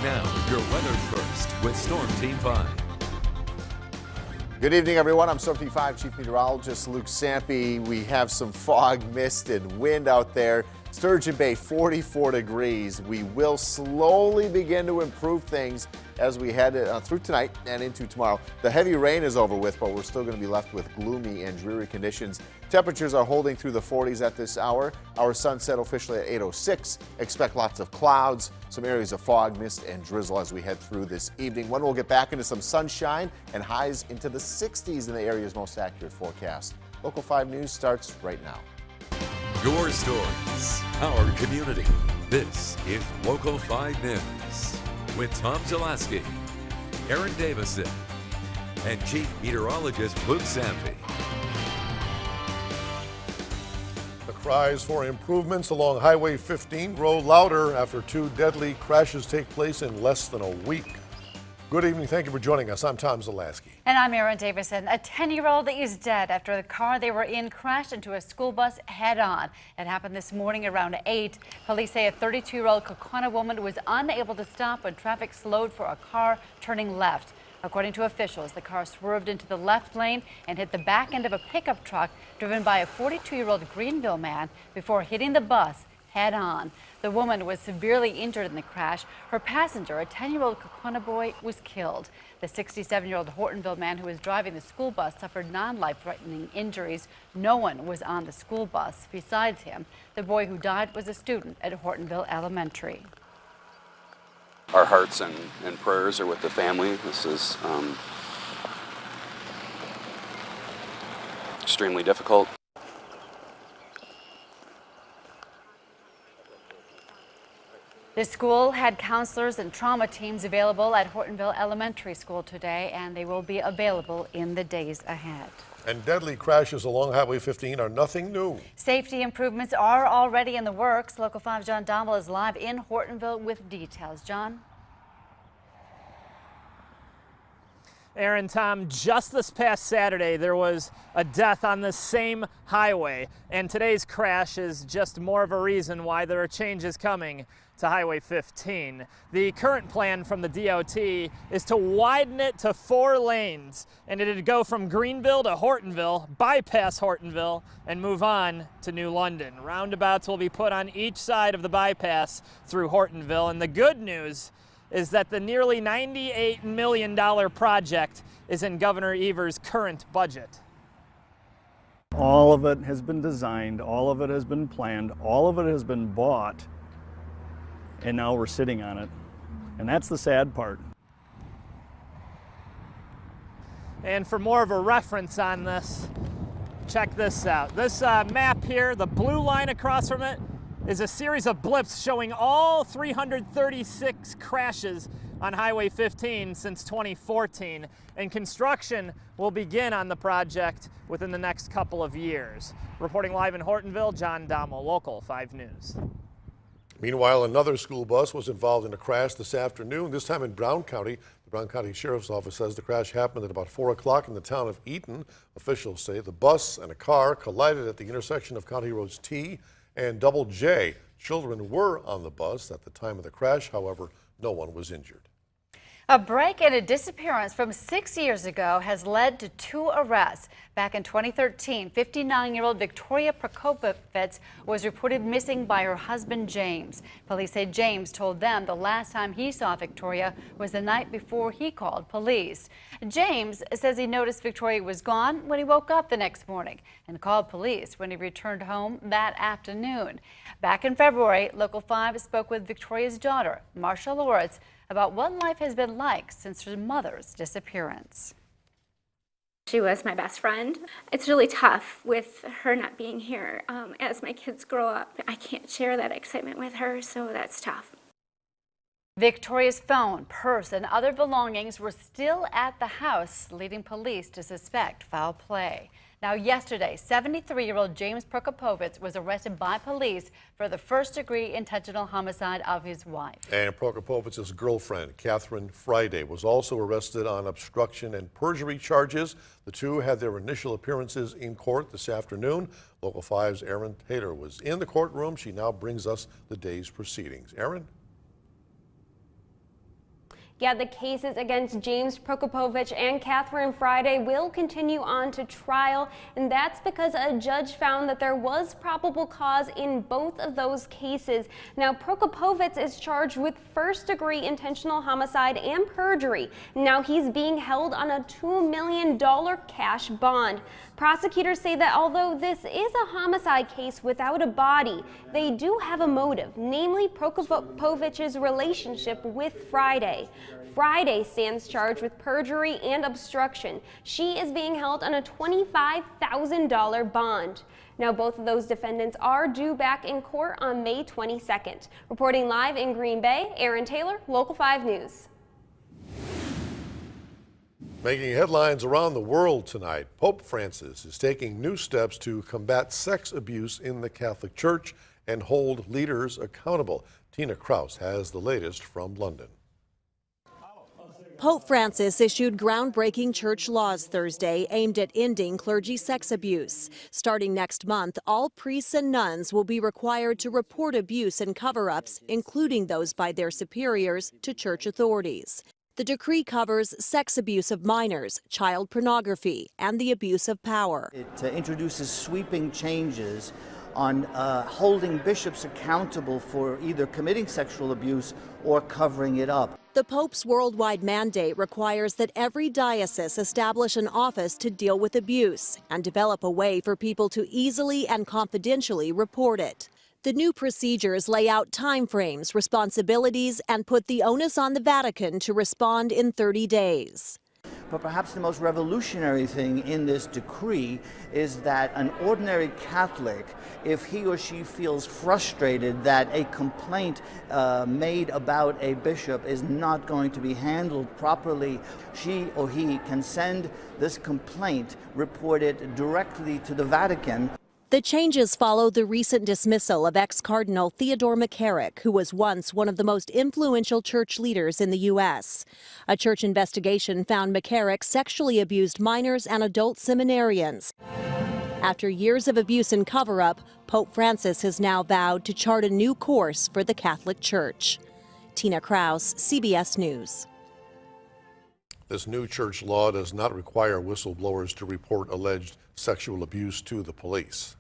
Now, your weather first with Storm Team 5. Good evening, everyone. I'm Storm Team 5 Chief Meteorologist Luke Sampe. We have some fog, mist, and wind out there. Sturgeon Bay, 44 degrees. We will slowly begin to improve things as we head through tonight and into tomorrow. The heavy rain is over with, but we're still going to be left with gloomy and dreary conditions. Temperatures are holding through the 40s at this hour. Our sunset officially at 8:06. Expect lots of clouds, some areas of fog, mist, and drizzle as we head through this evening. When we'll get back into some sunshine and highs into the 60s in the area's most accurate forecast. Local 5 News starts right now. Your stories, our community. This is Local 5 News with Tom Zalaski, Aaron Davison, and Chief Meteorologist Luke Sampe. The cries for improvements along Highway 15 grow louder after 2 deadly crashes take place in less than a week. Good evening. Thank you for joining us. I'm Tom Zalaski. And I'm Aaron Davison. A 10-year-old is dead after the car they were in crashed into a school bus head-on. It happened this morning around 8. Police say a 32-year-old Kokona woman was unable to stop when traffic slowed for a car turning left. According to officials, the car swerved into the left lane and hit the back end of a pickup truck driven by a 42-year-old Greenville man before hitting the bus head-on. The woman was severely injured in the crash. Her passenger, a 10-year-old Kokona boy, was killed. The 67-year-old Hortonville man who was driving the school bus suffered non-life-threatening injuries. No one was on the school bus besides him. The boy who died was a student at Hortonville Elementary. Our hearts and prayers are with the family. This is extremely difficult. The school had counselors and trauma teams available at Hortonville Elementary School today, and they will be available in the days ahead. And deadly crashes along Highway 15 are nothing new. Safety improvements are already in the works. Local 5's John Dommel is live in Hortonville with details. John? Aaron, Tom, just this past Saturday, there was a death on the same highway, and today's crash is just more of a reason why there are changes coming to Highway 15. The current plan from the DOT is to widen it to 4 lanes, and it'd go from Greenville to Hortonville, bypass Hortonville, and move on to New London. Roundabouts will be put on each side of the bypass through Hortonville, and the good news is that the nearly $98 million project is in Governor Evers' current budget. All of it has been designed, all of it has been planned, all of it has been bought, and now we're sitting on it. And that's the sad part. And for more of a reference on this, check this out. This map here, the blue line across from it, is a series of blips showing all 336 crashes on Highway 15 since 2014, and construction will begin on the project within the next couple of years. Reporting live in Hortonville, John Dommel, Local 5 News. Meanwhile, another school bus was involved in a crash this afternoon, this time in Brown County. The Brown County Sheriff's Office says the crash happened at about 4 o'clock in the town of Eaton. Officials say the bus and a car collided at the intersection of County Roads T and Double J. Children were on the bus at the time of the crash. However, no one was injured. A break and a disappearance from 6 years ago has led to 2 arrests. Back in 2013, 59-year-old Victoria Prokopovitz was reported missing by her husband, James. Police say James told them the last time he saw Victoria was the night before he called police. James says he noticed Victoria was gone when he woke up the next morning and called police when he returned home that afternoon. Back in February, Local 5 spoke with Victoria's daughter, Marsha Loritz, about what life has been like since her mother's disappearance. She was my best friend. It's really tough with her not being here. As my kids grow up, I can't share that excitement with her, so that's tough. Victoria's phone, purse, and other belongings were still at the house, leading police to suspect foul play. Now, yesterday, 73-year-old James Prokopovitz was arrested by police for the first-degree intentional homicide of his wife. And Prokopovitz's girlfriend, Catherine Friday, was also arrested on obstruction and perjury charges. The two had their initial appearances in court this afternoon. Local 5's Erin Taylor was in the courtroom. She now brings us the day's proceedings. Erin? Yeah, the cases against James Prokopovitz and Catherine Friday will continue on to trial, and that's because a judge found that there was probable cause in both of those cases. Now, Prokopovitz is charged with first-degree intentional homicide and perjury. Now, he's being held on a $2 million cash bond. Prosecutors say that although this is a homicide case without a body, they do have a motive, namely Prokopovitz's relationship with Friday. Friday stands charged with perjury and obstruction. She is being held on a $25,000 bond. Now, both of those defendants are due back in court on May 22nd. Reporting live in Green Bay, Aaron Taylor, Local 5 News. Making headlines around the world tonight, Pope Francis is taking new steps to combat sex abuse in the Catholic Church and hold leaders accountable. Tina Kraus has the latest from London. Pope Francis issued groundbreaking church laws Thursday aimed at ending clergy sex abuse. Starting next month, all priests and nuns will be required to report abuse and cover-ups, including those by their superiors, to church authorities. The decree covers sex abuse of minors, child pornography, and the abuse of power. It introduces sweeping changes on holding bishops accountable for either committing sexual abuse or covering it up. The Pope's worldwide mandate requires that every diocese establish an office to deal with abuse and develop a way for people to easily and confidentially report it. The new procedures lay out timeframes, responsibilities, and put the onus on the Vatican to respond in 30 days. But perhaps the most revolutionary thing in this decree is that an ordinary Catholic, if he or she feels frustrated that a complaint made about a bishop is not going to be handled properly, she or he can send this complaint reported directly to the Vatican. The changes follow the recent dismissal of ex-Cardinal Theodore McCarrick, who was once one of the most influential church leaders in the U.S. A church investigation found McCarrick sexually abused minors and adult seminarians. After years of abuse and cover-up, Pope Francis has now vowed to chart a new course for the Catholic Church. Tina Kraus, CBS News. This new church law does not require whistleblowers to report alleged sexual abuse to the police.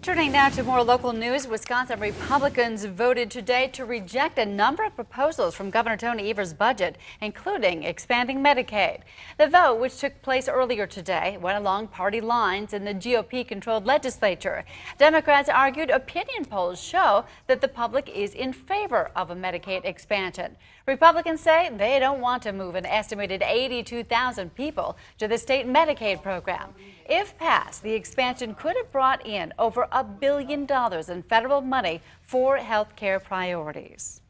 Turning now to more local news, Wisconsin Republicans voted today to reject a number of proposals from Governor Tony Evers' budget, including expanding Medicaid. The vote, which took place earlier today, went along party lines in the GOP-controlled legislature. Democrats argued opinion polls show that the public is in favor of a Medicaid expansion. Republicans say they don't want to move an estimated 82,000 people to the state Medicaid program. If passed, the expansion could have brought in over $1 billion in federal money for health care priorities.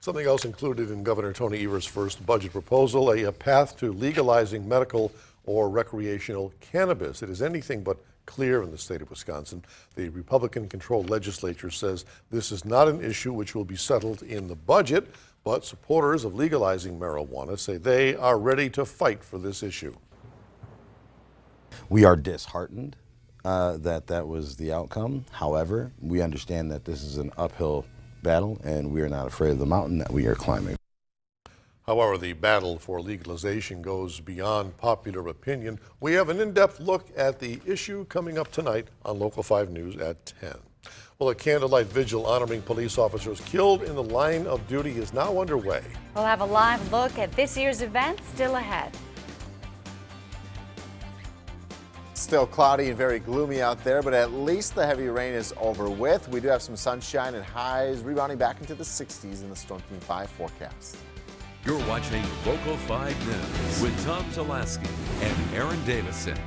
Something else included in Governor Tony Evers' first budget proposal, a path to legalizing medical or recreational cannabis. It is anything but clear in the state of Wisconsin. The Republican-controlled legislature says this is not an issue which will be settled in the budget, but supporters of legalizing marijuana say they are ready to fight for this issue. We are disheartened that was the outcome. However, we understand that this is an uphill battle, and we are not afraid of the mountain that we are climbing. However, the battle for legalization goes beyond popular opinion. We have an in-depth look at the issue coming up tonight on Local 5 News at 10. Well, a candlelight vigil honoring police officers killed in the line of duty is now underway. We'll have a live look at this year's event still ahead. Still cloudy and very gloomy out there, but at least the heavy rain is over with. We do have some sunshine and highs rebounding back into the 60s in the Storm Team 5 forecast. You're watching Local 5 News with Tom Zalaski and Aaron Davison.